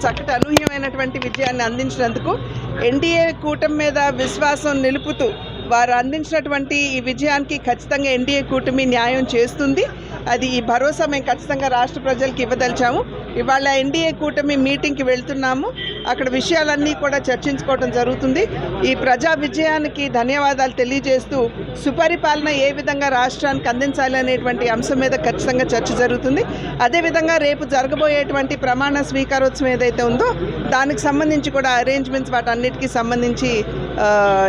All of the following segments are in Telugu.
చక్కటి అనూహ్యమైనటువంటి విజయాన్ని అందించినందుకు ఎన్డీఏ కూటమి మీద విశ్వాసం నిలుపుతూ వారు అందించినటువంటి ఈ విజయానికి ఖచ్చితంగా ఎన్డీఏ కూటమి న్యాయం చేస్తుంది. అది ఈ భరోసా మేము ఖచ్చితంగా రాష్ట్ర ప్రజలకు ఇవ్వదలిచాము. ఇవాళ ఎన్డీఏ కూటమి మీటింగ్కి వెళ్తున్నాము. అక్కడ విషయాలన్నీ కూడా చర్చించుకోవడం జరుగుతుంది. ఈ ప్రజా విజయానికి ధన్యవాదాలు తెలియజేస్తూ సుపరిపాలన ఏ విధంగా రాష్ట్రానికి అందించాలి అనేటువంటి అంశం మీద ఖచ్చితంగా చర్చ జరుగుతుంది. అదేవిధంగా రేపు జరగబోయేటువంటి ప్రమాణ స్వీకారోత్సవం ఏదైతే ఉందో దానికి సంబంధించి కూడా అరేంజ్మెంట్స్ వాటన్నిటికీ సంబంధించి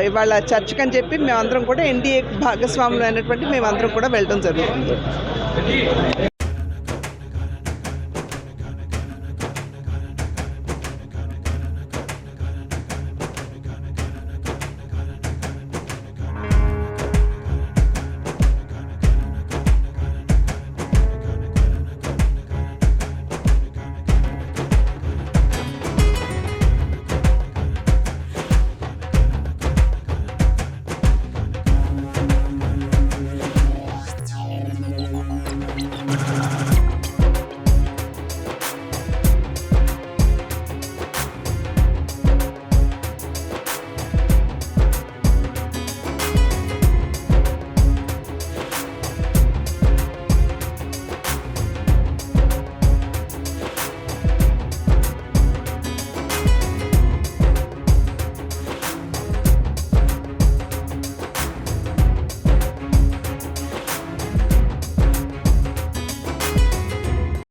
ఇవాళ చర్చకని చెప్పి మేమందరం కూడా ఎన్డీఏ భాగస్వాములు అయినటువంటి మేమందరం కూడా వెళ్ళడం జరుగుతుంది.